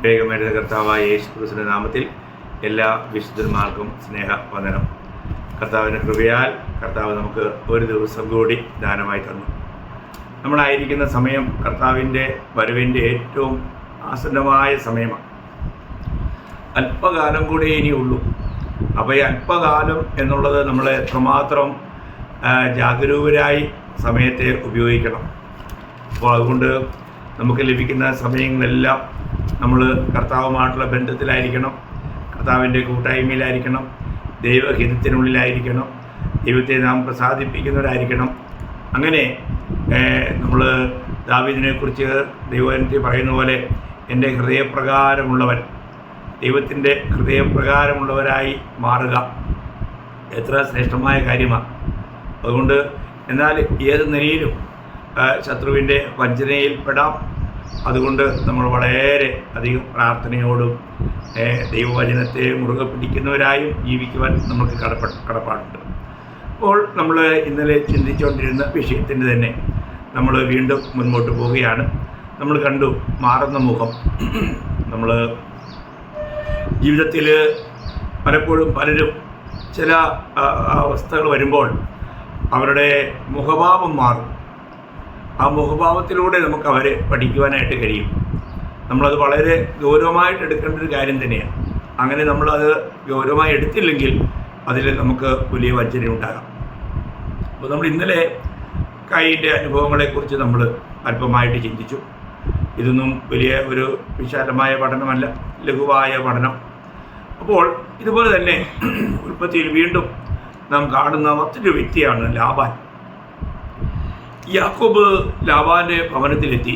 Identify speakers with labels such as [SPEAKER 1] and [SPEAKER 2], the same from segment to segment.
[SPEAKER 1] വേഗമേറിയ കർത്താവായ യേശുക്രിസ്തുവിന്റെ നാമത്തിൽ എല്ലാ വിശുദ്ധന്മാർക്കും സ്നേഹവന്ദനം. കർത്താവിൻ്റെ കൃപയാൽ കർത്താവ് നമുക്ക് ഒരു ദിവസം കൂടി ദാനമായി തന്നു. നമ്മളായിരിക്കുന്ന സമയം കർത്താവിൻ്റെ വരവിൻ്റെ ഏറ്റവും ആസന്നമായ സമയമാണ്. അല്പകാലം കൂടെ ഇനിയുള്ളൂ. അപ്പോൾ ഈ അല്പകാലം എന്നുള്ളത് നമ്മൾ എത്രമാത്രം ജാഗരൂകരായി സമയത്തെ ഉപയോഗിക്കണം. അപ്പോൾ അതുകൊണ്ട് നമുക്ക് ലഭിക്കുന്ന സമയങ്ങളെല്ലാം നമ്മൾ കർത്താവുമായിട്ടുള്ള ബന്ധത്തിലായിരിക്കണം, കർത്താവിൻ്റെ കൂട്ടായ്മയിലായിരിക്കണം, ദൈവഹിതത്തിനുള്ളിലായിരിക്കണം, ദൈവത്തെ നാം പ്രസാദിപ്പിക്കുന്നവരായിരിക്കണം. അങ്ങനെ നമ്മൾ ദാവീദിനെക്കുറിച്ച് ദൈവത്തിൽ പറയുന്ന പോലെ എൻ്റെ ഹൃദയപ്രകാരമുള്ളവൻ, ദൈവത്തിൻ്റെ ഹൃദയപ്രകാരമുള്ളവരായി മാറുക എത്ര ശ്രേഷ്ഠമായ കാര്യമാണ്. അതുകൊണ്ട് എന്നാൽ ഏത് നിലയിലും ശത്രുവിൻ്റെ വഞ്ചനയിൽപ്പെടാം. അതുകൊണ്ട് നമ്മൾ വളരെ അധികം പ്രാർത്ഥനയോടും ദൈവവചനത്തെ മുറുകെ പിടിക്കുന്നവരായും ജീവിക്കുവാൻ നമുക്ക് കടപ്പാടുണ്ട്. അപ്പോൾ നമ്മൾ ഇന്നലെ ചിന്തിച്ചുകൊണ്ടിരുന്ന വിഷയത്തിൻ്റെ തന്നെ നമ്മൾ വീണ്ടും മുൻപോട്ട് പോവുകയാണ്. നമ്മൾ കണ്ടു മാറുന്ന മുഖം. നമ്മൾ ജീവിതത്തിൽ പലപ്പോഴും പലരും ചില അവസ്ഥകൾ വരുമ്പോൾ അവരുടെ മുഖഭാവം മാറും. ആ മുഖഭാവത്തിലൂടെ നമുക്ക് അവരെ പഠിക്കുവാനായിട്ട് കഴിയും. നമ്മളത് വളരെ ഗൗരവമായിട്ട് എടുക്കേണ്ട ഒരു കാര്യം തന്നെയാണ്. അങ്ങനെ നമ്മളത് ഗൗരവമായി എടുത്തില്ലെങ്കിൽ അതിൽ നമുക്ക് വലിയ വഞ്ചന ഉണ്ടാകാം. അപ്പോൾ നമ്മൾ ഇന്നലെ കൈയിൻ്റെ അനുഭവങ്ങളെക്കുറിച്ച് നമ്മൾ അല്പമായിട്ട് ചിന്തിച്ചു. ഇതൊന്നും വലിയ ഒരു വിശാലമായ പഠനമല്ല, ലഘുവായ പഠനം. അപ്പോൾ ഇതുപോലെ തന്നെ ഉൽപ്പത്തിയിൽ വീണ്ടും നാം കാണുന്ന മറ്റൊരു വ്യക്തിയാണ് ലാബാൻ. യാക്കോബ് ലാബാൻ്റെ ഭവനത്തിലെത്തി.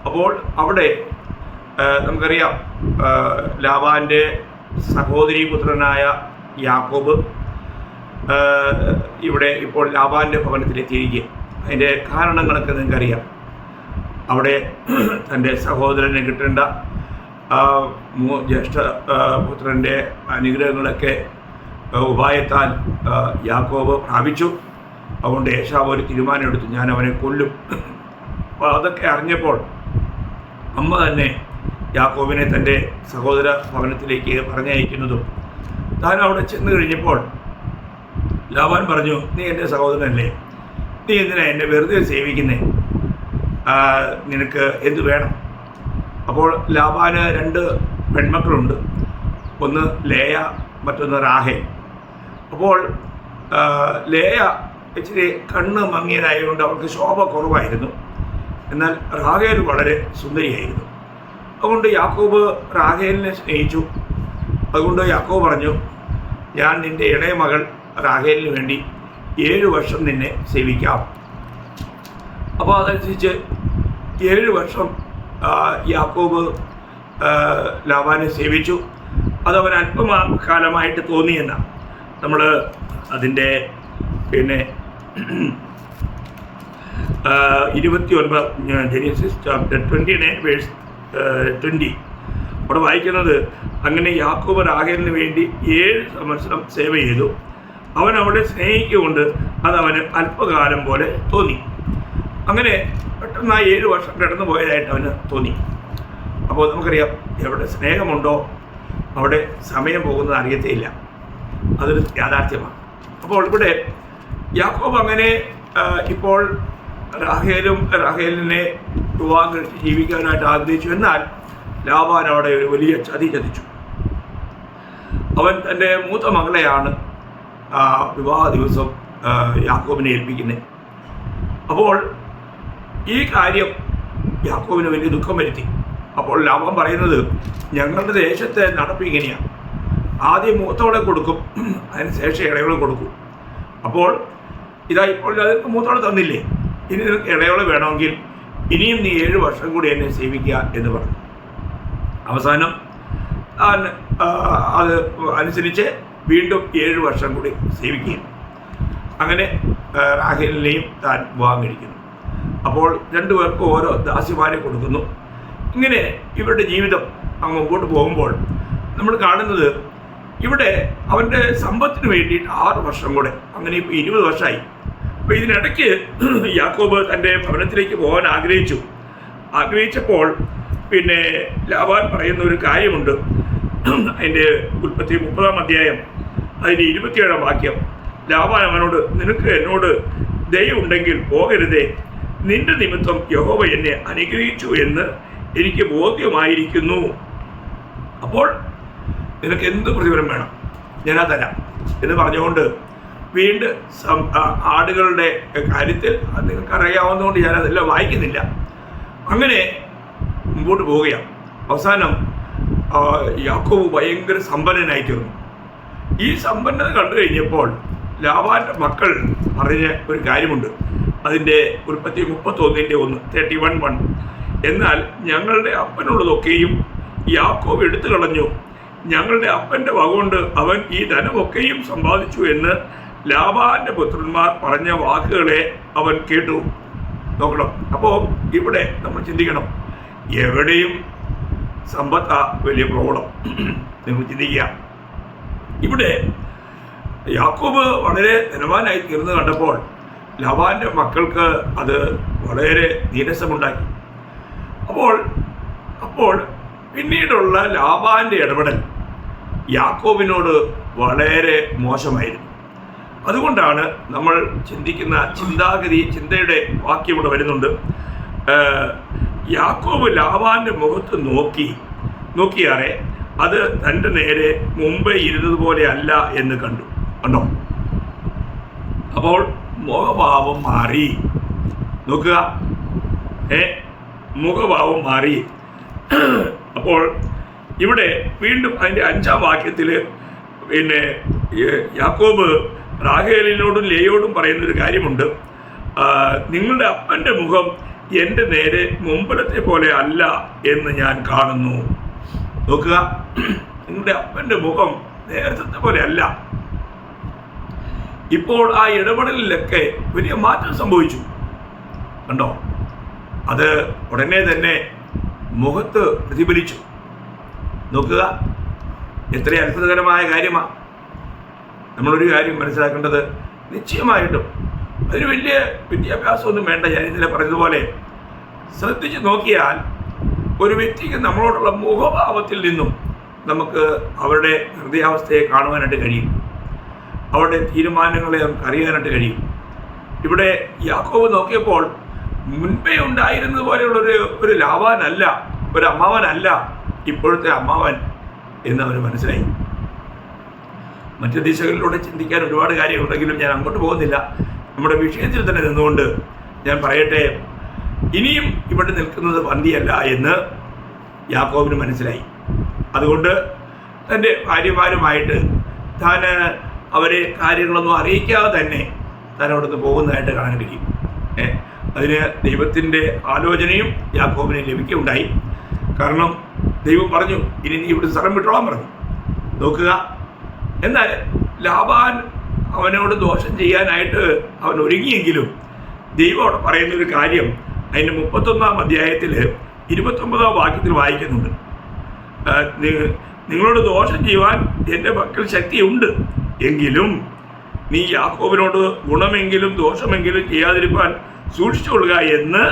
[SPEAKER 1] അപ്പോൾ അവിടെ നമുക്കറിയാം, ലാബാൻ്റെ സഹോദരി പുത്രനായ യാക്കോബ് ഇവിടെ ഇപ്പോൾ ലാബാൻ്റെ ഭവനത്തിലെത്തിയിരിക്കുക. അതിൻ്റെ കാരണങ്ങളൊക്കെ നിങ്ങൾക്കറിയാം. അവിടെ തൻ്റെ സഹോദരന് കിട്ടേണ്ട ജ്യേഷ്ഠ പുത്രൻ്റെ അനുഗ്രഹങ്ങളൊക്കെ ഉപായത്താൽ യാക്കോബ് പ്രാപിച്ചു. അതുകൊണ്ട് ഏശാവ് ഒരു തീരുമാനമെടുത്തു, ഞാൻ അവനെ കൊല്ലും. അപ്പോൾ അതൊക്കെ അറിഞ്ഞപ്പോൾ അമ്മ തന്നെ യാക്കോബിനെ തൻ്റെ സഹോദര ഭവനത്തിലേക്ക് പറഞ്ഞയക്കുന്നതും താൻ അവിടെ ചെന്ന് കഴിഞ്ഞപ്പോൾ ലാബാൻ പറഞ്ഞു, നീ എൻ്റെ സഹോദരനല്ലേ, നീ എന്തിനാ എന്നെ വെറുതെ സേവിക്കുന്നേ, നിനക്ക് എന്ത് വേണം? അപ്പോൾ ലാബാന് 2 പെൺമക്കളുണ്ട്, ഒന്ന് ലേയ, മറ്റൊന്ന് റാഹേൽ. അപ്പോൾ ലേയ ഇച്ചിരി കണ്ണ് മങ്ങിയതായതുകൊണ്ട് അവർക്ക് ശോഭ കുറവായിരുന്നു. എന്നാൽ റാഹേൽ വളരെ സുന്ദരിയായിരുന്നു. അതുകൊണ്ട് യാക്കോബ് റാഹേലിനെ സ്നേഹിച്ചു. അതുകൊണ്ട് യാക്കോബ് പറഞ്ഞു, ഞാൻ നിൻ്റെ ഇളയ മകൾ റാഹേലിന് വേണ്ടി 7 വർഷം നിന്നെ സേവിക്കാം. അപ്പോൾ അതനുസരിച്ച് 7 വർഷം യാക്കോബ് ലാബാനെ സേവിച്ചു. അതവൻ അല്പകാലമായിട്ട് തോന്നിയെന്നാണ് നമ്മൾ അതിൻ്റെ പിന്നെ 29 ജെനീസിസ് ചാപ്റ്റർ 29:20 അവിടെ വായിക്കുന്നത്, അങ്ങനെ യാക്കോബ് റാഹേലിന് വേണ്ടി 7 സംവത്സരം സേവ ചെയ്തു. അവൻ അവളെ സ്നേഹിക്കുകൊണ്ട് അതവന് അല്പകാലം പോലെ തോന്നി. അങ്ങനെ പെട്ടെന്ന് ആ 7 വർഷം കടന്നു പോയതായിട്ട് അവന് തോന്നി. അപ്പോൾ നമുക്കറിയാം, എവിടെ സ്നേഹമുണ്ടോ അവിടെ സമയം പോകുന്നത് അറിയത്തേയില്ല. അതൊരു യാഥാർത്ഥ്യമാണ്. അപ്പോൾ ഇവിടെ യാക്കോബ് അങ്ങനെ ഇപ്പോൾ റാഹേലിനെ വിവാഹം കഴിച്ച് ജീവിക്കാനായിട്ട് ആഗ്രഹിച്ചു. എന്നാൽ ലാബാൻ അവിടെ ഒരു വലിയ ചതി ചതിച്ചു. അവൻ തൻ്റെ മൂത്ത മകളെയാണ് വിവാഹ ദിവസം യാക്കോബിനെ ഏൽപ്പിക്കുന്നത്. അപ്പോൾ ഈ കാര്യം യാക്കോബിന് വലിയ ദുഃഖം വരുത്തി. അപ്പോൾ ലാബാൻ പറയുന്നത്, ഞങ്ങളുടെ ദേശത്തെ നടപ്പ് ഇങ്ങനെയാണ്, ആദ്യം മൂത്തവളെ കൊടുക്കും, അതിനുശേഷം ഇളയവളെ കൊടുക്കും. അപ്പോൾ ഇതാ ഇപ്പോൾ അതിന് മൂത്തവളെ തന്നില്ലേ, ഇനി നിനക്ക് ഇളയവളെ വേണമെങ്കിൽ ഇനിയും നീ 7 വർഷം കൂടി എന്നെ സേവിക്കുക എന്ന് പറഞ്ഞു. അവസാനം അത് അനുസരിച്ച് വീണ്ടും 7 വർഷം കൂടി സേവിക്കുകയും അങ്ങനെ റാഹേലിനെയും താൻ വിവാഹം കഴിക്കുന്നു. അപ്പോൾ 2 പേർക്കും ഓരോ ദാസിമാരെ കൊടുക്കുന്നു. ഇങ്ങനെ ഇവരുടെ ജീവിതം അങ്ങ് മുമ്പോട്ട് പോകുമ്പോൾ നമ്മൾ കാണുന്നത്, ഇവിടെ അവൻ്റെ സമ്പത്തിന് വേണ്ടിയിട്ട് 6 വർഷം കൂടെ, അങ്ങനെ ഇപ്പോൾ 20 വർഷമായി. അപ്പോൾ ഇതിനിടയ്ക്ക് യാക്കോബ് തൻ്റെ ഭവനത്തിലേക്ക് പോകാൻ ആഗ്രഹിച്ചപ്പോൾ പിന്നെ ലാബാൻ പറയുന്ന ഒരു കാര്യമുണ്ട്. അതിൻ്റെ ഉൽപ്പത്തി 30-ാം അധ്യായം അതിൻ്റെ 27-ാം വാക്യം. ലാബാൻ അവനോട്, നിനക്ക് എന്നോട് ദയവുണ്ടെങ്കിൽ പോകരുതേ, നിന്റെ നിമിത്തം യഹോവ എന്നെ അനുഗ്രഹിച്ചു എന്ന് എനിക്ക് ബോധ്യമായിരിക്കുന്നു. അപ്പോൾ നിനക്ക് എന്ത് പ്രതിഫലം വേണം, ഞാനാ തരാം എന്ന് പറഞ്ഞുകൊണ്ട് വീണ്ടും ആടുകളുടെ കാര്യത്തിൽ നിങ്ങൾക്കറിയാവുന്നതുകൊണ്ട് ഞാനതെല്ലാം വായിക്കുന്നില്ല. അങ്ങനെ മുമ്പോട്ട് പോവുകയാണ്. അവസാനം യാക്കോബ് ഭയങ്കര സമ്പന്നനായി തീർന്നു. ഈ സമ്പന്നത കണ്ടു കഴിഞ്ഞപ്പോൾ ലാബാന്റെ മക്കൾ പറഞ്ഞ ഒരു കാര്യമുണ്ട്. അതിൻ്റെ ഉൽപ്പത്തി 31:1 31:1. എന്നാൽ ഞങ്ങളുടെ അപ്പനുള്ളതൊക്കെയും യാക്കോബ് എടുത്തു കളഞ്ഞു, ഞങ്ങളുടെ അപ്പൻ്റെ വകകൊണ്ട് അവൻ ഈ ധനമൊക്കെയും സമ്പാദിച്ചു എന്ന് ലാബാന്റെ പുത്രന്മാർ പറഞ്ഞ വാക്കുകളെ അവൻ കേട്ടു. നോക്കണം. അപ്പോൾ ഇവിടെ നമ്മൾ ചിന്തിക്കണം, എവിടെയും സമ്പത്താ വലിയ പ്രോബ്ലം. നിങ്ങൾ ചിന്തിക്കുക, ഇവിടെ യാക്കോബ് വളരെ ധനവാനായി തീർന്നു കണ്ടപ്പോൾ ലാബാന്റെ മക്കൾക്ക് അത് വളരെ നീരസമുണ്ടാക്കി. അപ്പോൾ പിന്നീടുള്ള ലാബാന്റെ ഇടപെടൽ യാക്കോബിനോട് വളരെ മോശമായിരുന്നു. അതുകൊണ്ടാണ് നമ്മൾ ചിന്തിക്കുന്ന ചിന്തയുടെ വാക്യം ഇവിടെ വരുന്നുണ്ട്. യാക്കോബ് ലാബാന്റെ മുഖത്ത് നോക്കിയാറെ അത് തൻ്റെ നേരെ മുമ്പേ ഇരുന്നതുപോലെ അല്ല എന്ന് കണ്ടോ. അപ്പോൾ മുഖഭാവം മാറി. നോക്കുക, മുഖഭാവം മാറി. അപ്പോൾ ഇവിടെ വീണ്ടും അതിൻ്റെ 5-ാം വാക്യത്തിൽ പിന്നെ യാക്കോബ് റാഹേലിനോടും ലേയോടും പറയുന്നൊരു കാര്യമുണ്ട്. നിങ്ങളുടെ അപ്പൻ്റെ മുഖം എൻ്റെ നേരെ മുമ്പലത്തെ പോലെ അല്ല എന്ന് ഞാൻ കാണുന്നു. നോക്കുക, നിങ്ങളുടെ അപ്പൻ്റെ മുഖം നേരത്തെ പോലെ അല്ല. ഇപ്പോൾ ആ ഇടപെടലിലൊക്കെ വലിയ മാറ്റം സംഭവിച്ചു. കണ്ടോ, അത് ഉടനെ തന്നെ മുഖത്ത് പ്രതിഫലിച്ചു. നോക്കുക, എത്ര അത്ഭുതകരമായ കാര്യമാണ്. നമ്മളൊരു കാര്യം മനസ്സിലാക്കേണ്ടത്, നിശ്ചയമായിട്ടും അതിന് വലിയ വിദ്യാഭ്യാസമൊന്നും വേണ്ട. ഞാൻ ഇന്നലെ പറഞ്ഞതുപോലെ ശ്രദ്ധിച്ച് നോക്കിയാൽ ഒരു വ്യക്തിക്ക് നമ്മളോടുള്ള മുഖഭാവത്തിൽ നിന്നും നമുക്ക് അവരുടെ ഹൃദയാവസ്ഥയെ കാണുവാനായിട്ട് കഴിയും, അവരുടെ തീരുമാനങ്ങളെ നമുക്ക് അറിയാനായിട്ട് കഴിയും. ഇവിടെ യാക്കോബ് നോക്കിയപ്പോൾ മുൻപേ ഉണ്ടായിരുന്നത് പോലെയുള്ളൊരു ഒരു ലാബാനല്ല, ഒരു അമ്മാവനല്ല ഇപ്പോഴത്തെ അമ്മാവൻ എന്നവന് മനസ്സിലായി. മറ്റു ദിശകളിലൂടെ ചിന്തിക്കാൻ ഒരുപാട് കാര്യങ്ങളുണ്ടെങ്കിലും ഞാൻ അങ്ങോട്ട് പോകുന്നില്ല. നമ്മുടെ വിഷയത്തിൽ തന്നെ നിന്നുകൊണ്ട് ഞാൻ പറയട്ടെ, ഇനിയും ഇവിടെ നിൽക്കുന്നത് പന്തിയല്ല എന്ന് യാക്കോബിന് മനസ്സിലായി. അതുകൊണ്ട് തൻ്റെ ഭാര്യമാരുമായിട്ട് താൻ അവരെ കാര്യങ്ങളൊന്നും അറിയിക്കാതെ തന്നെ താൻ അവിടുന്ന് പോകുന്നതായിട്ട് കാണാൻ കഴിയും. അതിന് ദൈവത്തിൻ്റെ ആലോചനയും യാക്കോബിനെ ലഭിക്കുകയുണ്ടായി. കാരണം ദൈവം പറഞ്ഞു, ഇനി നീ ഇവിടെ സ്ഥലം വിട്ടോളാൻ പറഞ്ഞു. നോക്കുക, എന്നാൽ ലാബാൻ അവനോട് ദോഷം ചെയ്യാനായിട്ട് അവൻ ഒരുങ്ങിയെങ്കിലും ദൈവം അവിടെ പറയുന്നൊരു കാര്യം അതിൻ്റെ 31-ാം അധ്യായത്തിൽ 29-ാം വാക്യത്തിൽ വായിക്കുന്നുണ്ട്. നിങ്ങളോട് ദോഷം ചെയ്യുവാൻ എൻ്റെ പക്കൽ ശക്തിയുണ്ട്, എങ്കിലും നീ യാക്കോബിനോട് ഗുണമെങ്കിലും ദോഷമെങ്കിലും ചെയ്യാതിരിക്കാൻ സൂക്ഷിച്ചുകൊള്ളുക എന്ന്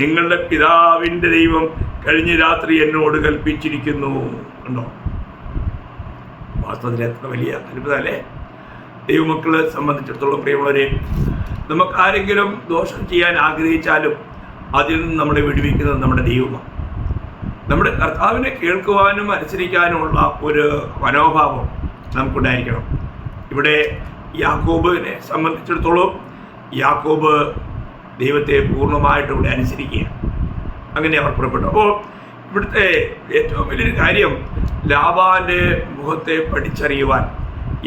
[SPEAKER 1] നിങ്ങളുടെ പിതാവിൻ്റെ ദൈവം കഴിഞ്ഞ രാത്രി എന്നോട് കൽപ്പിച്ചിരിക്കുന്നു. ഉണ്ടോ? വാസ്തവത്തിൽ എത്ര വലിയ അത്ഭുതമല്ലേ ദൈവമക്കളെ സംബന്ധിച്ചിടത്തോളം. പ്രിയമുള്ളവരെ, നമുക്ക് ആരെങ്കിലും ദോഷം ചെയ്യാൻ ആഗ്രഹിച്ചാലും അതിൽ നിന്ന് നമ്മളെ വിടുവിക്കുന്നത് നമ്മുടെ ദൈവമാണ്. നമ്മുടെ കർത്താവിനെ കേൾക്കുവാനും അനുസരിക്കാനുമുള്ള ഒരു മനോഭാവം നമുക്കുണ്ടായിരിക്കണം. ഇവിടെ യാക്കോബിനെ സംബന്ധിച്ചിടത്തോളം യാക്കോബ് ദൈവത്തെ പൂർണ്ണമായിട്ട് ഇവിടെ അനുസരിക്കുക. അങ്ങനെ അവർ പുറപ്പെട്ടു. അപ്പോൾ ഇവിടുത്തെ ഏറ്റവും വലിയൊരു കാര്യം ലാബാന്റെ മുഖത്തെ പഠിച്ചറിയുവാൻ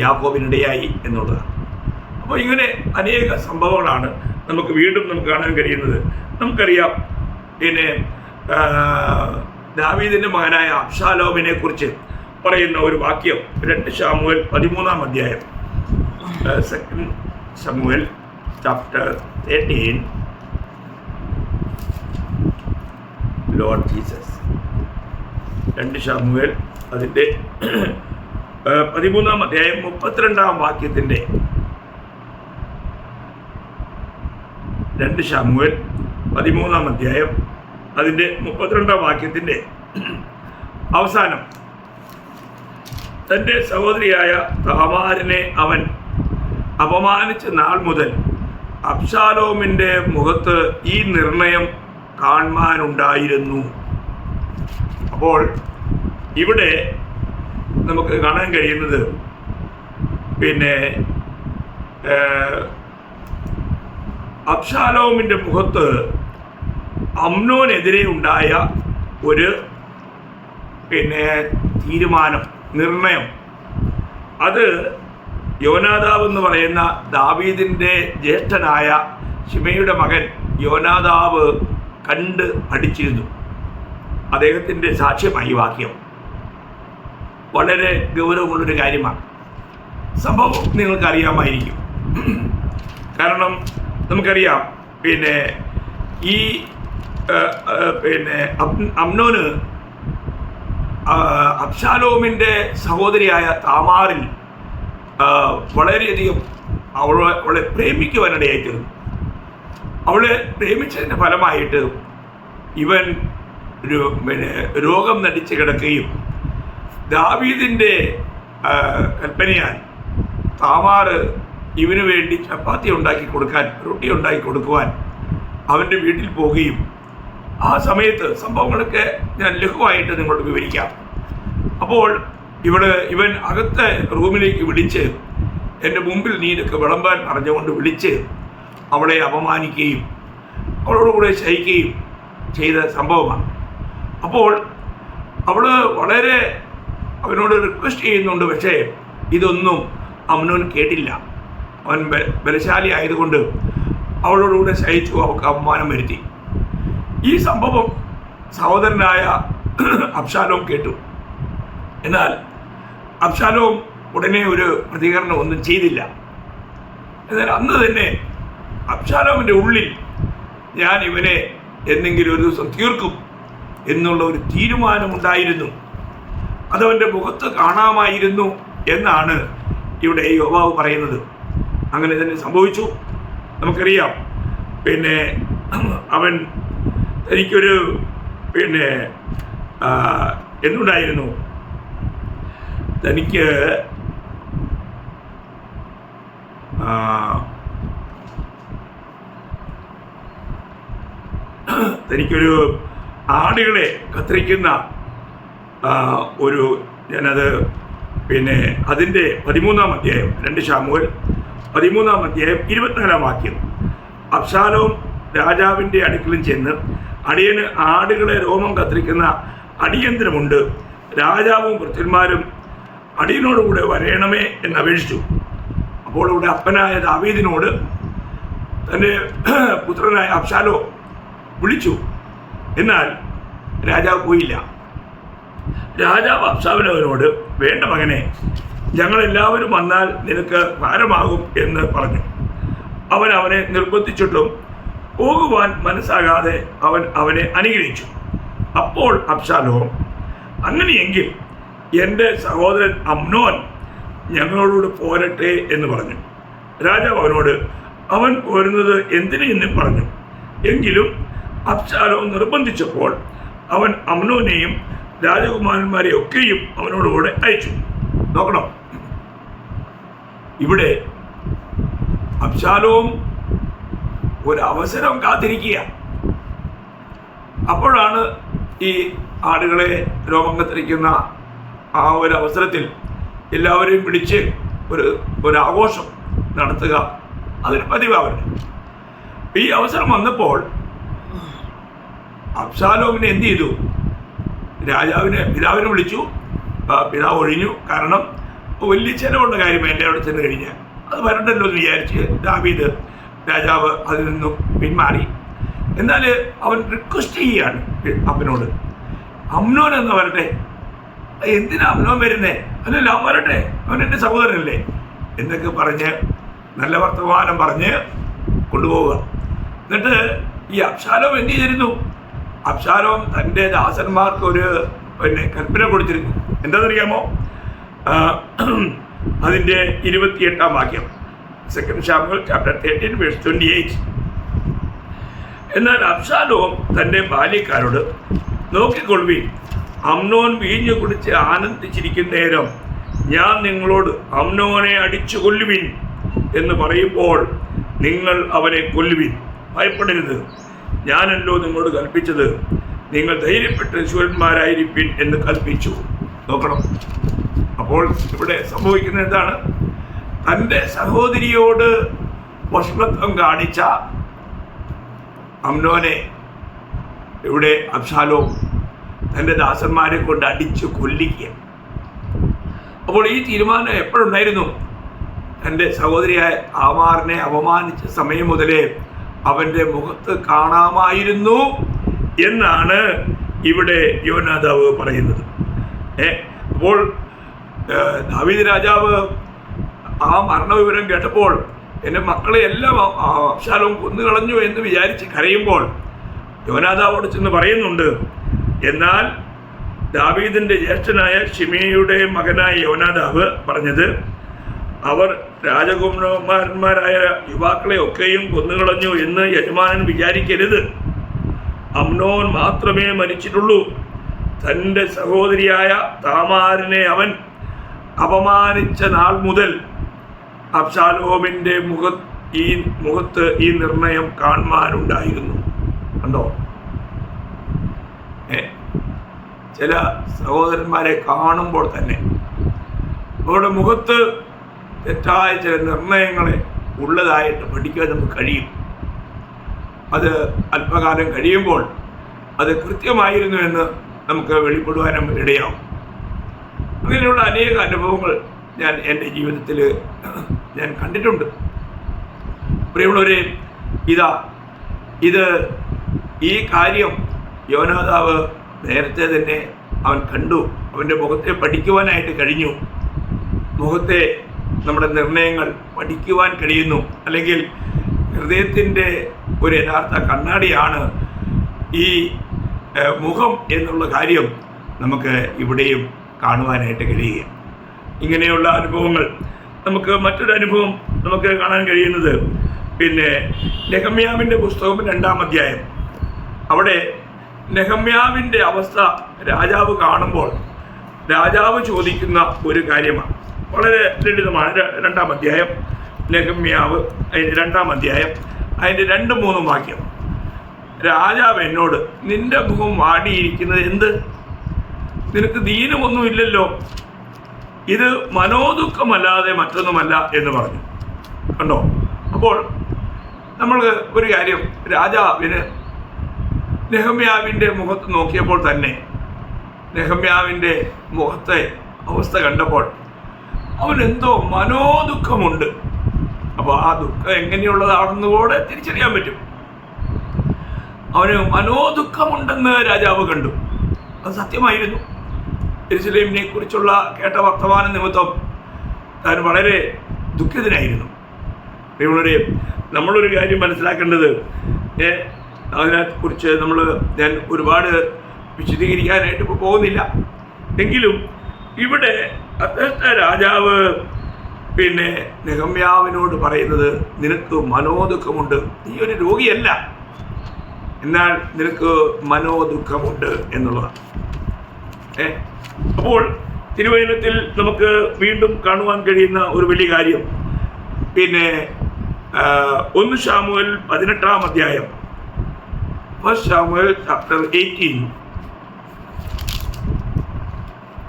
[SPEAKER 1] യാക്കോബിനിടയായി എന്നുള്ളതാണ്. അപ്പോൾ ഇങ്ങനെ അനേക സംഭവങ്ങളാണ് നമുക്ക് കാണാൻ കഴിയുന്നത്. നമുക്കറിയാം, പിന്നെ ദാവീദിൻ്റെ മകനായ അബ്ശാലോമിനെ കുറിച്ച് പറയുന്ന ഒരു വാക്യം 2 ശമൂവേൽ 13-ാം അധ്യായം, 2 ശമൂവേൽ chapter 13. ലോർഡ് ജീസസ് 2 ശമൂവേൽ അതിൻ്റെ 13-ാം അധ്യായം 32-ാം വാക്യത്തിൻ്റെ 2 ശമൂവേൽ 13-ാം അധ്യായം അതിൻ്റെ 32-ാം വാക്യത്തിൻ്റെ അവസാനം, തൻ്റെ സഹോദരിയായ താമാരിനെ അവൻ അപമാനിച്ച നാൾ മുതൽ അബ്ശാലോമിൻ്റെ മുഖത്ത് ഈ നിർണയം കാണുവാനുണ്ടായിരുന്നു. അപ്പോൾ ഇവിടെ നമുക്ക് കാണാൻ കഴിയുന്നത് അബ്ശാലോമിൻ്റെ മുഖത്ത് അമ്നോനെതിരെ ഉണ്ടായ ഒരു തീരുമാനം, നിർണയം, അത് യോനാദാബ് എന്ന് പറയുന്ന ദാവീദിൻ്റെ ജ്യേഷ്ഠനായ ശിമെയുടെ മകൻ യോനാദാബ് കണ്ട് പഠിച്ചിരുന്നു. അദ്ദേഹത്തിൻ്റെ സാക്ഷ്യമായി വാക്യം വളരെ ഗൗരവമുള്ളൊരു കാര്യമാണ്. സംഭവം നിങ്ങൾക്കറിയാമായിരിക്കും. കാരണം നമുക്കറിയാം ഈ അമ്നോന് അബ്ശാലോമിൻ്റെ സഹോദരിയായ താമാറിൽ വളരെയധികം അവളെ പ്രേമിക്കുവാനിടയായിത്തീർന്നു. അവളെ പ്രേമിച്ചതിൻ്റെ ഫലമായിട്ട് ഇവൻ രോഗം നടിച്ച് കിടക്കുകയും ദാവീദിൻ്റെ കൽപ്പനയാൽ താമാർ ഇവന് വേണ്ടി ചപ്പാത്തി ഉണ്ടാക്കി കൊടുക്കാൻ, റൊട്ടി ഉണ്ടാക്കി കൊടുക്കുവാൻ അവൻ്റെ വീട്ടിൽ പോവുകയും, ആ സമയത്ത് സംഭവങ്ങളൊക്കെ ഞാൻ ലഘുവായിട്ട് നിങ്ങളോട് വിവരിക്കാം. അപ്പോൾ ഇവൻ അകത്തെ റൂമിലേക്ക് വിളിച്ച് എൻ്റെ മുമ്പിൽ നീനൊക്കെ വിളമ്പാൻ പറഞ്ഞുകൊണ്ട് വിളിച്ച് അവളെ അപമാനിക്കുകയും അവളോടുകൂടെ ശയിക്കുകയും ചെയ്ത സംഭവമാണ്. അപ്പോൾ അവൾ വളരെ അവനോട് റിക്വസ്റ്റ് ചെയ്യുന്നുണ്ട്. പക്ഷേ ഇതൊന്നും അമ്നോൻ കേട്ടില്ല. അവൻ ബലശാലി ആയതുകൊണ്ട് അവളോടുകൂടെ ശയിച്ചു, അവൾക്ക് അപമാനം വരുത്തി. ഈ സംഭവം സഹോദരനായ അബ്ശാലോം കേട്ടു. എന്നാൽ അബ്ശാലോം ഉടനെ ഒരു പ്രതികരണം ഒന്നും ചെയ്തില്ല. എന്നാൽ അന്ന് തന്നെ അബ്ശാലോമിൻ്റെ ഉള്ളിൽ ഞാൻ ഇവനെ എന്തെങ്കിലും ഒരു ദിവസം തീർക്കും എന്നുള്ള ഒരു തീരുമാനമുണ്ടായിരുന്നു. അതവൻ്റെ മുഖത്ത് കാണാമായിരുന്നു എന്നാണ് ഇവിടെ യോവാബ് പറയുന്നത്. അങ്ങനെ തന്നെ സംഭവിച്ചു. നമുക്കറിയാം. അവൻ തനിക്കൊരു എന്തുണ്ടായിരുന്നു, തനിക്ക് തനിക്കൊരു ആടുകളെ കത്തിരിക്കുന്ന ഞാനത് അതിൻ്റെ 13-ാം അധ്യായം 2 ശമൂവേൽ 13-ാം അധ്യായം 24-ാം വാക്യം, അബ്ശാലോം രാജാവിൻ്റെ അടുക്കലും ചെന്ന് അടിയന് ആടുകളെ രോമം കത്തിരിക്കുന്ന അടിയന്തരമുണ്ട്, രാജാവും ഭൃത്യന്മാരും അടിയനോടുകൂടെ വരയണമേ എന്നപേക്ഷിച്ചു. അപ്പോൾ ഇവിടെ അപ്പനായ ദാവീദിനോട് തൻ്റെ പുത്രനായ അബ്ശാലോം വിളിച്ചു. എന്നാൽ രാജാവ് പോയില്ല. രാജാവ് അബ്ശാലോമിനോട്, വേണ്ട മകനെ, ഞങ്ങളെല്ലാവരും വന്നാൽ നിനക്ക് ഭാരമാകും എന്ന് പറഞ്ഞു. അവനെ നിർബന്ധിച്ചിട്ടും പോകുവാൻ മനസ്സാകാതെ അവനെ അനുഗ്രഹിച്ചു. അപ്പോൾ അബ്ശാലോം, അങ്ങനെയെങ്കിൽ എൻ്റെ സഹോദരൻ അമ്നോൻ ഞങ്ങളോട് പോരട്ടെ എന്ന് പറഞ്ഞു. രാജാവ് അവനോട്, അവൻ പോരുന്നത് എന്തിനു എന്നും പറഞ്ഞു. എങ്കിലും അബ്ശാലോം നിർബന്ധിച്ചപ്പോൾ അവൻ അമ്നോനെയും രാജകുമാരന്മാരെ ഒക്കെയും അവനോടുകൂടെ അയച്ചു. നോക്കണം, ഇവിടെ അബ്ശാലോം ഒരവസരം കാത്തിരിക്കുക. അപ്പോഴാണ് ഈ ആടുകളെ രോമം കത്തിരിക്കുന്ന ആ ഒരു അവസരത്തിൽ എല്ലാവരെയും പിടിച്ച് ഒരു ആഘോഷം നടത്തുക, അതൊരു പതിവാണ്. ഈ അവസരം വന്നപ്പോൾ അബ്ശാലോമിനെ എന്ത് ചെയ്തു? പിതാവിനെ വിളിച്ചു. പിതാവ് ഒഴിഞ്ഞു. കാരണം വലിയ ചിലവുള്ള കാര്യം എൻ്റെ അവിടെ ചെന്ന് കഴിഞ്ഞാൽ അത് വരണ്ടല്ലോ എന്ന് വിചാരിച്ച് ദാവീദ് രാജാവ് അതിൽ നിന്നും പിന്മാറി. എന്നാൽ അവൻ റിക്വസ്റ്റ് ചെയ്യുകയാണ് അപ്പനോട്, അമ്നോൻ എന്ന് വരട്ടെ. എന്തിനാ അമ്നോൻ വരുന്നേ? അല്ലല്ലോ, അവൻ വരട്ടെ, അവൻ എൻ്റെ സഹോദരനല്ലേ എന്നൊക്കെ പറഞ്ഞ് നല്ല വർത്തമാനം പറഞ്ഞ് കൊണ്ടുപോവുക. എന്നിട്ട് ഈ അബ്ശാലോം എന്ത് ചെയ്തിരുന്നു? അബ്ശാലോം തൻ്റെ ദാസന്മാർക്ക് ഒരു കൽപ്പന കൊടുത്തിരുന്നു. എന്താണെന്നറിയാമോ? അതിൻ്റെ 28-ാം വാക്യം, 2 ശമൂവേൽ chapter 13 verse 28. എന്നാൽ അബ്ശാലോം തൻ്റെ ബാല്യക്കാരോട്, നോക്കിക്കൊള്ളുവിൻ, അമ്നോൻ വീഞ്ഞു കുടിച്ച് ആനന്ദിച്ചിരിക്കുന്ന നേരം ഞാൻ നിങ്ങളോട് അമ്നോനെ അടിച്ചു കൊല്ലുവിൻ എന്ന് പറയുമ്പോൾ നിങ്ങൾ അവനെ കൊല്ലുവിൻ, ഭയപ്പെടരുത്. ഞാനല്ലോ നിങ്ങളോട് കൽപ്പിച്ചത്, നിങ്ങൾ ധൈര്യപ്പെട്ട് ശൂരന്മാരായിരിപ്പിൻ എന്ന് കൽപ്പിച്ചു. നോക്കണം, അപ്പോൾ ഇവിടെ സംഭവിക്കുന്നത് എന്താണ്? തൻ്റെ സഹോദരിയോട് വഷളത്വം കാണിച്ച അമ്നോനെ ഇവിടെ അബ്ശാലോം തൻ്റെ ദാസന്മാരെ കൊണ്ട് അടിച്ചു കൊല്ലിക്കുക. അപ്പോൾ ഈ തീരുമാനം എപ്പോഴുണ്ടായിരുന്നു? തൻ്റെ സഹോദരിയായ താമാറിനെ അപമാനിച്ച സമയം മുതലേ അവൻ്റെ മുഖത്ത് കാണാമായിരുന്നു എന്നാണ് ഇവിടെ യോനാദാവ് പറയുന്നത്. അപ്പോൾ ദാവീദ് രാജാവ് ആ മരണവിവരം കേട്ടപ്പോൾ എൻ്റെ മക്കളെ എല്ലാം അബ്ശാലോം കൊന്നുകളഞ്ഞു എന്ന് വിചാരിച്ച് കരയുമ്പോൾ യോനാദാവോട് ചെന്ന് പറയുന്നുണ്ട്, എന്നാൽ ദാവീദിൻ്റെ ജ്യേഷ്ഠനായ ശിമെയിയുടെ മകനായ യോനാദാവ് പറഞ്ഞത്, അവർ രാജകുമാരന്മാരായ യുവാക്കളെ ഒക്കെയും കൊന്നുകളഞ്ഞു എന്ന് യജമാനൻ വിചാരിക്കരുത്. അമ്നോൻ മാത്രമേ മരിച്ചിട്ടുള്ളൂ. തൻ്റെ സഹോദരിയായ താമാറിനെ അവൻ അപമാനിച്ച നാൾ മുതൽ അബ്ശാലോമിൻ്റെ മുഖത്ത് ഈ നിർണയം കാണുവാനുണ്ടായിരുന്നു. കണ്ടോ? ചില സഹോദരന്മാരെ കാണുമ്പോൾ തന്നെ അവരുടെ മുഖത്ത് തെറ്റായ ചില നിർണയങ്ങളെ ഉള്ളതായിട്ട് പഠിക്കാൻ നമുക്ക് കഴിയും. അത് അല്പകാലം കഴിയുമ്പോൾ അത് കൃത്യമായിരുന്നു എന്ന് നമുക്ക് വെളിപ്പെടുവാനും ഇടയാവും. അങ്ങനെയുള്ള അനേക അനുഭവങ്ങൾ ഞാൻ എൻ്റെ ജീവിതത്തിൽ ഞാൻ കണ്ടിട്ടുണ്ട്. പ്രിയമുള്ളവരെ, ഈ കാര്യം യോനാദാവ് നേരത്തെ തന്നെ അവൻ കണ്ടു. അവൻ്റെ മുഖത്തെ പഠിക്കുവാനായിട്ട് കഴിഞ്ഞു. മുഖത്തെ നമ്മുടെ നിർണയങ്ങൾ പഠിക്കുവാൻ കഴിയുന്നു. അല്ലെങ്കിൽ ഹൃദയത്തിൻ്റെ ഒരു യഥാർത്ഥ കണ്ണാടിയാണ് ഈ മുഖം എന്നുള്ള കാര്യം നമുക്ക് ഇവിടെയും കാണുവാനായിട്ട് കഴിയുക. ഇങ്ങനെയുള്ള അനുഭവങ്ങൾ നമുക്ക് മറ്റൊരു അനുഭവം നമുക്ക് കാണാൻ കഴിയുന്നത് നെഹമ്യാവിൻ്റെ പുസ്തകം 2-ാം അധ്യായം. അവിടെ നെഹമ്യാവിൻ്റെ അവസ്ഥ രാജാവ് കാണുമ്പോൾ രാജാവ് ചോദിക്കുന്ന ഒരു കാര്യമാണ്. വളരെ ലളിതമാണ്. 2-ാം അധ്യായം, നെഹമ്യാവ് അതിൻ്റെ 2-ാം അധ്യായം, അതിൻ്റെ 2-3 വാക്യം. രാജാവ് എന്നോട്, നിന്റെ മുഖം വാടിയിരിക്കുന്നത് എന്ത്? നിനക്ക് ദീനമൊന്നുമില്ലല്ലോ, ഇത് മനോദുഃഖമല്ലാതെ മറ്റൊന്നുമല്ല എന്ന് പറഞ്ഞു. കണ്ടോ? അപ്പോൾ നമ്മൾക്ക് ഒരു കാര്യം, രാജാവിന് നെഹമ്യാവിൻ്റെ മുഖത്ത് നോക്കിയപ്പോൾ തന്നെ നെഹമ്യാവിൻ്റെ മുഖത്തെ അവസ്ഥ കണ്ടപ്പോൾ അവനെന്തോ മനോദുഃഖമുണ്ട്. അപ്പോൾ ആ ദുഃഖം എങ്ങനെയുള്ളതാണെന്ന് കൂടെ തിരിച്ചറിയാൻ പറ്റും. അവന് മനോദുഃഖമുണ്ടെന്ന് രാജാവ് കണ്ടു. അത് സത്യമായിരുന്നു. യെരൂശലേമിനെ കുറിച്ചുള്ള കേട്ട വർത്തമാന നിമിത്തം താൻ വളരെ ദുഃഖിതനായിരുന്നു. പ്രിയമുള്ളവരെ, നമ്മളൊരു കാര്യം മനസ്സിലാക്കേണ്ടത്, അതിനെക്കുറിച്ച് ഞാൻ ഒരുപാട് വിശദീകരിക്കാനായിട്ട് ഇപ്പോൾ പോകുന്നില്ല. എങ്കിലും ഇവിടെ രാജാവ് നെഹമ്യാവിനോട് പറയുന്നത്, നിനക്ക് മനോദുഃഖമുണ്ട്, നീ ഒരു രോഗിയല്ല, എന്നാൽ നിനക്ക് മനോദുഃഖമുണ്ട് എന്നുള്ളതാണ്. അപ്പോൾ തിരുവചനത്തിൽ നമുക്ക് വീണ്ടും കാണുവാൻ കഴിയുന്ന ഒരു വലിയ കാര്യം 1 ശമൂവേൽ 18-ാം അധ്യായം, 1 ശമൂവേൽ chapter 18.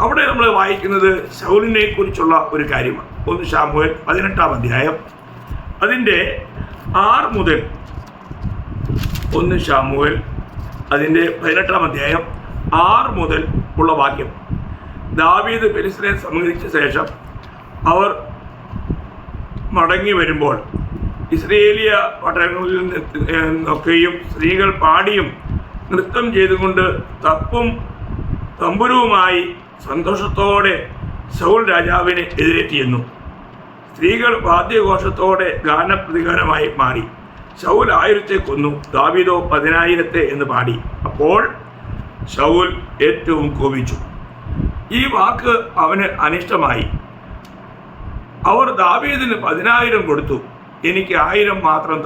[SPEAKER 1] അവിടെ നമ്മൾ വായിക്കുന്നത് ശൗലിനെ കുറിച്ചുള്ള ഒരു കാര്യമാണ്. 1 ശമൂവേൽ 18-ാം അധ്യായം, അതിൻ്റെ 6 മുതൽ 1 ശമൂവേൽ അതിൻ്റെ 18-ാം അധ്യായം 6 മുതൽ ഉള്ള വാക്യം. ദാവീദ് ഫെലിസ്ത്യരെ സംഹരിച്ച ശേഷം അവർ മടങ്ങി വരുമ്പോൾ ഇസ്രയേലിയ പട്ടണങ്ങളിൽ നിന്നൊക്കെയും സ്ത്രീകൾ പാടിയും നൃത്തം ചെയ്തുകൊണ്ട് തപ്പും തമ്പുരുവുമായി സന്തോഷത്തോടെ ശൗൽ രാജാവിനെ എതിരേറ്റിയെന്നു. സ്ത്രീകൾ വാദ്യഘോഷത്തോടെ ഗാനപ്രതികാരമായി മാറി. ശൗൽ 1000 കൊന്നു, ദാവീദോ 10,000 എന്ന് പാടി. അപ്പോൾ ശൗൽ ഏറ്റവും കോപിച്ചു. ഈ വാക്ക് അവന് അനിഷ്ടമായി. അവർ ദാവീദിന് 10,000 കൊടുത്തു, എനിക്ക് 1000 മാത്രം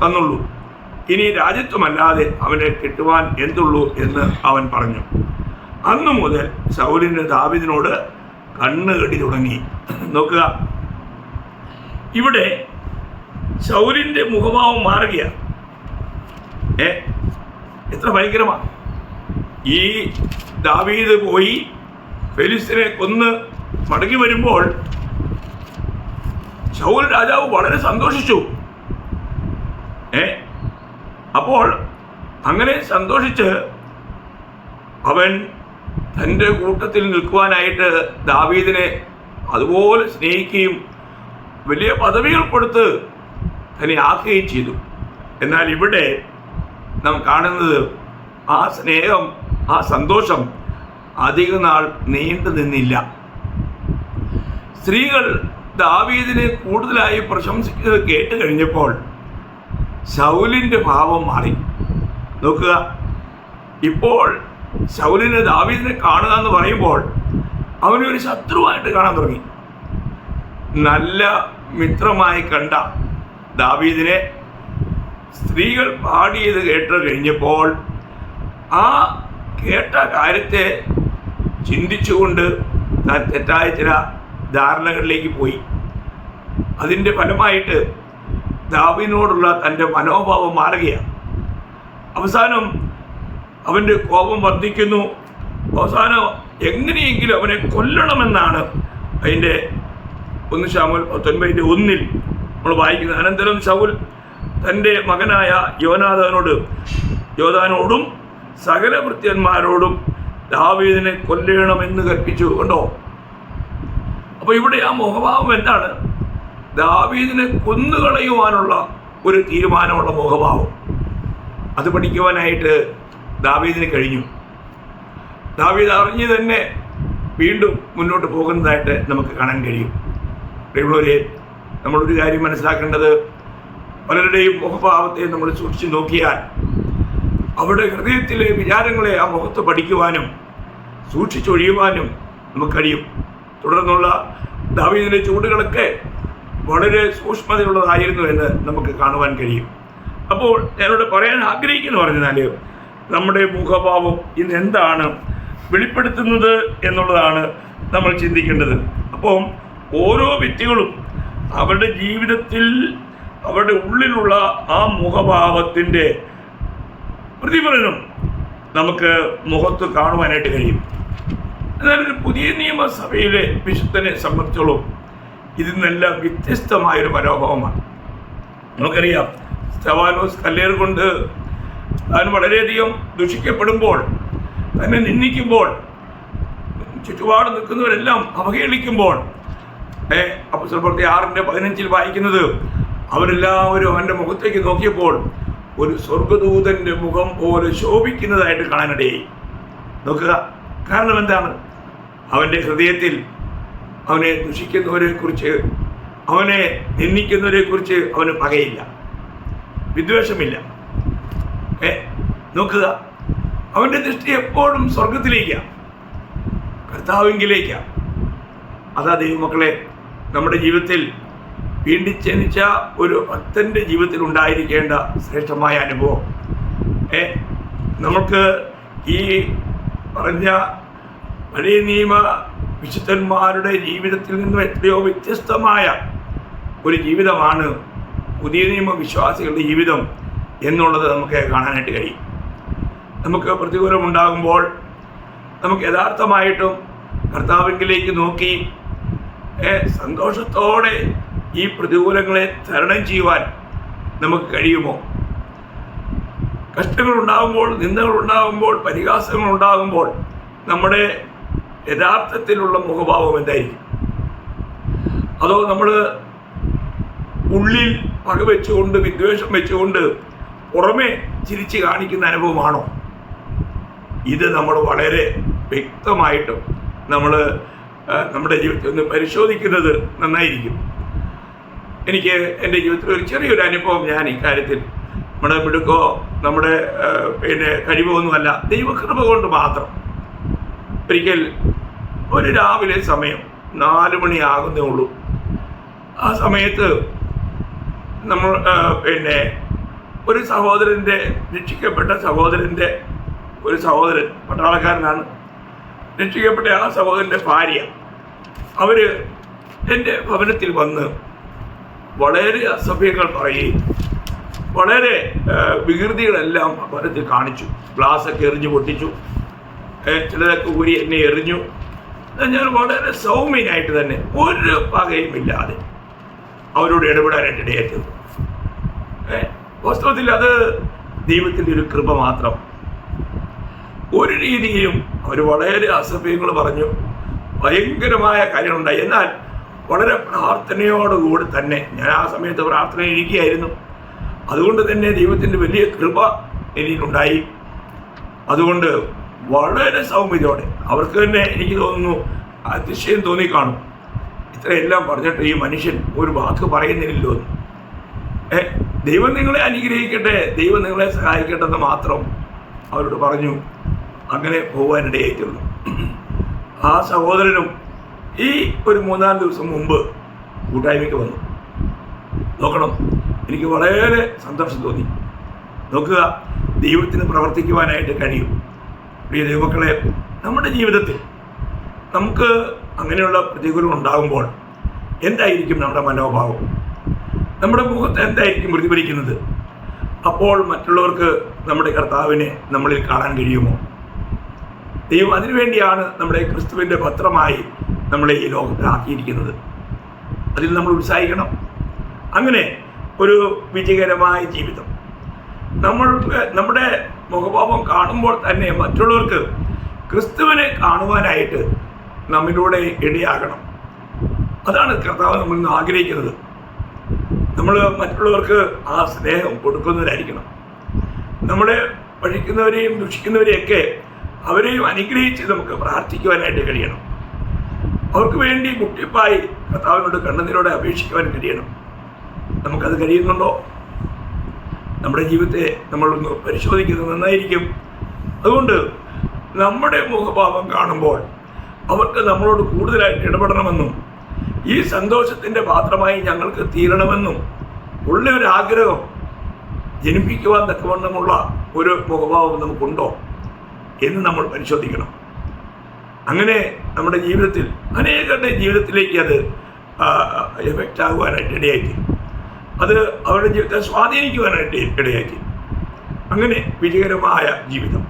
[SPEAKER 1] തന്നുള്ളൂ. ഇനി രാജ്യത്വമല്ലാതെ അവനെ കിട്ടുവാൻ എന്തുള്ളൂ എന്ന് അവൻ പറഞ്ഞു. അന്നു മുതൽ ശൗലിന് ദാവീദിനോട് കണ്ണുകടി തുടങ്ങി. നോക്കുക, ഇവിടെ ശൗലിൻ്റെ മുഖഭാവം മാറുകയാണ്. എത്ര ഭയങ്കരമാണ്! ഈ ദാവീദ് പോയി ഫെലിസ്ത്യനെ കൊന്ന് മടങ്ങി വരുമ്പോൾ ശൗൽ രാജാവ് വളരെ സന്തോഷിച്ചു. അപ്പോൾ അങ്ങനെ സന്തോഷിച്ച് അവൻ തൻ്റെ കൂട്ടത്തിൽ നിൽക്കുവാനായിട്ട് ദാവീദിനെ അതുപോലെ സ്നേഹിക്കുകയും വലിയ പദവികൾ കൊടുത്ത് തന്നെ ആക്കുകയും ചെയ്തു. എന്നാൽ ഇവിടെ നാം കാണുന്നത് ആ സ്നേഹം, ആ സന്തോഷം അധിക നാൾ നീണ്ടു നിന്നില്ല. സ്ത്രീകൾ ദാവീദിനെ കൂടുതലായി പ്രശംസിക്കുന്നത് കേട്ട് കഴിഞ്ഞപ്പോൾ ശൗലിൻ്റെ ഭാവം മാറി. നോക്കുക, ഇപ്പോൾ ശൗലിന് ദാവീദിനെ കാണുക എന്ന് പറയുമ്പോൾ അവനൊരു ശത്രുവായിട്ട് കാണാൻ തുടങ്ങി. നല്ല മിത്രമായി കണ്ട ദാവീദിനെ സ്ത്രീകൾ പാടിയത് കേട്ട് കഴിഞ്ഞപ്പോൾ ആ കേട്ട കാര്യത്തെ ചിന്തിച്ചുകൊണ്ട് താൻ തെറ്റായ ചില ധാരണകളിലേക്ക് പോയി. അതിൻ്റെ ഫലമായിട്ട് ദാവീദിനോടുള്ള തൻ്റെ മനോഭാവം മാറുകയാണ്. അവസാനം അവൻ്റെ കോപം വർദ്ധിക്കുന്നു. അവസാനം എങ്ങനെയെങ്കിലും അവനെ കൊല്ലണമെന്നാണ് അതിൻ്റെ 1 ശമൂവേൽ 19:1 നമ്മൾ വായിക്കുന്നത്. അനന്തരം ശൗൽ തൻ്റെ മകനായ യോനാഥാനോടും സകല ഭൃത്യന്മാരോടും ദാവീദിനെ കൊല്ലണമെന്ന് കൽപ്പിച്ചു. കണ്ടോ? അപ്പോൾ ഇവിടെ ആ മുഖഭാവം എന്താണ്? ദാവീദിനെ കൊന്നുകളയുവാനുള്ള ഒരു തീരുമാനമുള്ള മുഖഭാവം. അത് പഠിക്കുവാനായിട്ട് ദാവീദിന് കഴിഞ്ഞു. ദാവീദ് അറിഞ്ഞ് തന്നെ വീണ്ടും മുന്നോട്ട് പോകുന്നതായിട്ട് നമുക്ക് കാണാൻ കഴിയും. പ്രിയമുള്ളവരെ, നമ്മളൊരു കാര്യം മനസ്സിലാക്കേണ്ടത്, പലരുടെയും മുഖഭാവത്തെ നമ്മൾ സൂക്ഷിച്ച് നോക്കിയാൽ അവരുടെ ഹൃദയത്തിലെ വിചാരങ്ങളെ ആ മുഖത്ത് പഠിക്കുവാനും സൂക്ഷിച്ചൊഴിയുവാനും നമുക്ക് കഴിയും. തുടർന്നുള്ള ദാവീദിൻ്റെ ചൂടുകളൊക്കെ വളരെ സൂക്ഷ്മതയുള്ളതായിരുന്നു എന്ന് നമുക്ക് കാണുവാൻ കഴിയും. അപ്പോൾ ഞാനിവിടെ പറയാൻ ആഗ്രഹിക്കുന്നു പറഞ്ഞാൽ, നമ്മുടെ മുഖഭാവം ഇന്ന് എന്താണ് വെളിപ്പെടുത്തുന്നത് എന്നുള്ളതാണ് നമ്മൾ ചിന്തിക്കേണ്ടത്. അപ്പോൾ ഓരോ വ്യക്തികളും അവരുടെ ജീവിതത്തിൽ അവരുടെ ഉള്ളിലുള്ള ആ മുഖഭാവത്തിൻ്റെ പ്രതിഫലനം നമുക്ക് മുഖത്ത് കാണുവാനായിട്ട് കഴിയും. എന്നാൽ ഒരു പുതിയ നിയമസഭയിലെ വിശുദ്ധനെ സംബന്ധിച്ചോളം ഇതിൽ നിന്നെല്ലാം വ്യത്യസ്തമായൊരു മനോഭാവമാണ്. നമുക്കറിയാം, സ്തെഫാനോസ് കല്ലേറ് കൊണ്ട് താൻ വളരെയധികം ദുഷിക്കപ്പെടുമ്പോൾ, തന്നെ നിന്ദിക്കുമ്പോൾ, ചുറ്റുപാട് നിൽക്കുന്നവരെല്ലാം അവഹേളിക്കുമ്പോൾ, അപ്പോസ്തലപ്രവൃത്തി 6:15 വായിക്കുന്നത്, അവരെല്ലാവരും അവൻ്റെ മുഖത്തേക്ക് നോക്കിയപ്പോൾ ഒരു സ്വർഗദൂതൻ്റെ മുഖം പോലെ ശോഭിക്കുന്നതായിട്ട് കാണാനിടയായി. നോക്കുക, കാരണം എന്താണ്? അവൻ്റെ ഹൃദയത്തിൽ അവനെ ദുഷിക്കുന്നവരെക്കുറിച്ച്, അവനെ നിന്ദിക്കുന്നവരെക്കുറിച്ച് അവന് പകയില്ല, വിദ്വേഷമില്ല. നോക്കുക, അവൻ്റെ ദൃഷ്ടി എപ്പോഴും സ്വർഗത്തിലേക്കാണ്, കർത്താവിങ്കിലേക്കാണ്. അതാ ദൈവമക്കളെ, നമ്മുടെ ജീവിതത്തിൽ വീണ്ടും ജനിച്ച ഒരു ഭക്തൻ്റെ ജീവിതത്തിൽ ഉണ്ടായിരിക്കേണ്ട ശ്രേഷ്ഠമായ അനുഭവം. നമുക്ക് ഈ പറഞ്ഞ പഴയ നിയമ വിശുദ്ധന്മാരുടെ ജീവിതത്തിൽ നിന്നും എത്രയോ വ്യത്യസ്തമായ ഒരു ജീവിതമാണ് പുതിയ നിയമ വിശ്വാസികളുടെ ജീവിതം എന്നുള്ളത് നമുക്ക് കാണാനായിട്ട് കഴിയും. നമുക്ക് പ്രതികൂലമുണ്ടാകുമ്പോൾ നമുക്ക് യഥാർത്ഥമായിട്ടും കർത്താവിലേക്ക് നോക്കി സന്തോഷത്തോടെ ഈ പ്രതികൂലങ്ങളെ തരണം ചെയ്യുവാൻ നമുക്ക് കഴിയുമോ? കഷ്ടങ്ങളുണ്ടാകുമ്പോൾ, നിന്ദകളുണ്ടാകുമ്പോൾ, പരിഹാസങ്ങളുണ്ടാകുമ്പോൾ നമ്മുടെ യഥാർത്ഥത്തിലുള്ള മുഖഭാവം എന്തായിരിക്കും? അതോ നമ്മൾ ഉള്ളിൽ പക വെച്ചുകൊണ്ട്, വിദ്വേഷം വെച്ചുകൊണ്ട് പുറമെ ചിരിച്ച് കാണിക്കുന്ന അനുഭവമാണോ? ഇത് നമ്മൾ വളരെ വ്യക്തമായിട്ടും നമ്മൾ നമ്മുടെ ജീവിതത്തിൽ ഒന്ന് പരിശോധിക്കുന്നത് നന്നായിരിക്കും. എനിക്ക് എൻ്റെ ജീവിതത്തിൽ ഒരു ചെറിയൊരു അനുഭവം ഞാൻ ഇക്കാര്യത്തിൽ, നമ്മുടെ മിടുക്കോ നമ്മുടെ കഴിവോ ഒന്നുമല്ല, ദൈവകൃപ കൊണ്ട് മാത്രം. ഒരിക്കൽ ഒരു രാവിലെ സമയം 4 മണിയാകുന്നേ ഉള്ളൂ. ആ സമയത്ത് നമ്മൾ ഒരു സഹോദരൻ്റെ, രക്ഷിക്കപ്പെട്ട സഹോദരൻ്റെ ഒരു സഹോദരൻ പട്ടാളക്കാരനാണ്. രക്ഷിക്കപ്പെട്ട ആ സഹോദരൻ്റെ ഭാര്യ അവർ എൻ്റെ ഭവനത്തിൽ വന്ന് വളരെ അസഭ്യങ്ങൾ പറയുകയും വളരെ വികൃതികളെല്ലാം ഭവനത്തിൽ കാണിച്ചു. ഗ്ലാസ്സൊക്കെ എറിഞ്ഞു പൊട്ടിച്ചു, ചിലതൊക്കെ ഊരി എന്നെ എറിഞ്ഞു. ഞാൻ വളരെ സൗമ്യനായിട്ട് തന്നെ ഒരു പകയും ഇല്ലാതെ അവരോട് ഇടപെടാനായിട്ട് ഇടയാറ്റത്. വാസ്തവത്തിൽ അത് ദൈവത്തിൻ്റെ ഒരു കൃപ മാത്രം. ഒരു രീതിയിലും അവർ വളരെ അസഭ്യങ്ങൾ പറഞ്ഞു, ഭയങ്കരമായ കാര്യങ്ങളുണ്ടായി. എന്നാൽ വളരെ പ്രാർത്ഥനയോടുകൂടി തന്നെ, ഞാൻ ആ സമയത്ത് പ്രാർത്ഥനയിൽ ഇരിക്കുകയായിരുന്നു, അതുകൊണ്ട് തന്നെ ദൈവത്തിൻ്റെ വലിയ കൃപ എനിക്കുണ്ടായി. അതുകൊണ്ട് വളരെ സൗമ്യതയോടെ അവർക്ക് തന്നെ എനിക്ക് തോന്നുന്നു അതിശയം തോന്നിക്കാണും, ഇത്രയെല്ലാം പറഞ്ഞിട്ട് ഈ മനുഷ്യൻ ഒരു വാക്ക് പറയുന്നില്ലല്ലോ. ദൈവം നിങ്ങളെ അനുഗ്രഹിക്കട്ടെ, ദൈവം നിങ്ങളെ സഹായിക്കട്ടെ എന്ന് മാത്രം അവരോട് പറഞ്ഞു. അങ്ങനെ പോകാനിടയായിട്ടുള്ളൂ. ആ സഹോദരനും ഈ ഒരു 3-4 ദിവസം മുമ്പ് കൂട്ടായ്മയ്ക്ക് വന്നു. നോക്കണം, എനിക്ക് വളരെ സന്തോഷം തോന്നി. നോക്കുക, ദൈവത്തിന് പ്രവർത്തിക്കുവാനായിട്ട് കഴിയും. പ്രിയ ദൈവമക്കളെ, നമ്മുടെ ജീവിതത്തിൽ നമുക്ക് അങ്ങനെയുള്ള പ്രതികൂലം ഉണ്ടാകുമ്പോൾ എന്തായിരിക്കും നമ്മുടെ മനോഭാവം? നമ്മുടെ മുഖത്ത് എന്തായിരിക്കും പ്രതിഫലിക്കുന്നത്? അപ്പോൾ മറ്റുള്ളവർക്ക് നമ്മുടെ കർത്താവിനെ നമ്മളിൽ കാണാൻ കഴിയുമോ? ദൈവം അതിനുവേണ്ടിയാണ് നമ്മുടെ ക്രിസ്തുവിൻ്റെ പത്രമായി നമ്മളെ ഈ ലോകത്തിലാക്കിയിരിക്കുന്നത്. അതിൽ നമ്മൾ ഉത്സാഹിക്കണം. അങ്ങനെ ഒരു വിജയകരമായ ജീവിതം നമ്മുടെ മുഖഭാവം കാണുമ്പോൾ തന്നെ മറ്റുള്ളവർക്ക് ക്രിസ്തുവിനെ കാണുവാനായിട്ട് നമ്മിലൂടെ ഇടയാകണം. അതാണ് കർത്താവ് നമ്മളിൽ നിന്ന് ആഗ്രഹിക്കുന്നത്. നമ്മൾ മറ്റുള്ളവർക്ക് ആ സ്നേഹം കൊടുക്കുന്നവരായിരിക്കണം. നമ്മളെ പഴിക്കുന്നവരെയും ദുഷിക്കുന്നവരെയൊക്കെ അവരെയും അനുഗ്രഹിച്ച് നമുക്ക് പ്രാർത്ഥിക്കുവാനായിട്ട് കഴിയണം. അവർക്ക് വേണ്ടി മുട്ടിപ്പായി കർത്താവിനോട് കണ്ണുനീരോടെ അപേക്ഷിക്കുവാൻ കഴിയണം. നമുക്കത് കഴിയുന്നുണ്ടോ? നമ്മുടെ ജീവിതത്തെ നമ്മളൊന്ന് പരിശോധിക്കുന്നത് നന്നായിരിക്കും. അതുകൊണ്ട് നമ്മുടെ മുഖഭാവം കാണുമ്പോൾ അവർക്ക് നമ്മളോട് കൂടുതലായിട്ട് ഇടപെടണമെന്നും ഈ സന്തോഷത്തിൻ്റെ പാത്രമായി ഞങ്ങൾക്ക് തീരണമെന്നും ഉള്ള ഒരു ആഗ്രഹം ജനിപ്പിക്കുവാൻ തക്കവണ്ണമുള്ള ഒരു മുഖഭാവം നമുക്കുണ്ടോ എന്ന് നമ്മൾ പരിശോധിക്കണം. അങ്ങനെ നമ്മുടെ ജീവിതത്തിൽ അനേകരുടെ ജീവിതത്തിലേക്ക് അത് എഫക്റ്റ് ആകുവാനായിട്ട് ഇടയാക്കി, അത് അവരുടെ ജീവിതത്തെ സ്വാധീനിക്കുവാനായിട്ട് ഇടയാക്കി. അങ്ങനെ വിജയകരമായ ജീവിതം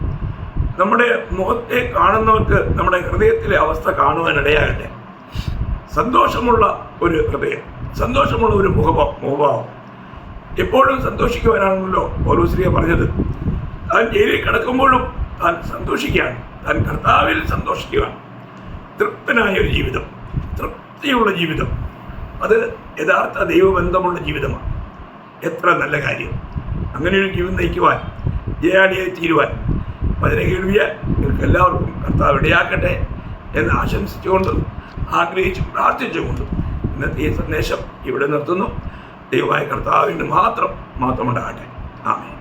[SPEAKER 1] നമ്മുടെ മുഖത്തെ കാണുന്നവർക്ക് നമ്മുടെ ഹൃദയത്തിലെ അവസ്ഥ കാണുവാനിടയാകട്ടെ. സന്തോഷമുള്ള ഒരു ഹൃദയം, സന്തോഷമുള്ള ഒരു മുഖഭാവം. എപ്പോഴും സന്തോഷിക്കുവാനാണല്ലോ പൗലോസ് പറഞ്ഞത്. താൻ ജയിലിൽ കിടക്കുമ്പോഴും താൻ സന്തോഷിക്കുകയാണ്, താൻ കർത്താവിൽ സന്തോഷിക്കുകയാണ്. തൃപ്തനായ ഒരു ജീവിതം, തൃപ്തിയുള്ള ജീവിതം, അത് യഥാർത്ഥ ദൈവബന്ധമുള്ള ജീവിതമാണ്. എത്ര നല്ല കാര്യം! അങ്ങനെ ഒരു ജീവിതം നയിക്കുവാൻ, ജയാളിയായി തീരുവാൻ അതിനെ കേൾവിയാൽ നിങ്ങൾക്ക് എല്ലാവർക്കും കർത്താവ് ഇടയാക്കട്ടെ എന്ന് ആശംസിച്ചുകൊണ്ടും ആഗ്രഹിച്ചും പ്രാർത്ഥിച്ചുകൊണ്ടും ഇന്നത്തെ ഈ സന്ദേശം ഇവിടെ നിർത്തുന്നു. ദൈവമായ കർത്താവിന് മാത്രം ഉണ്ടാകട്ടെ. ആമേൻ.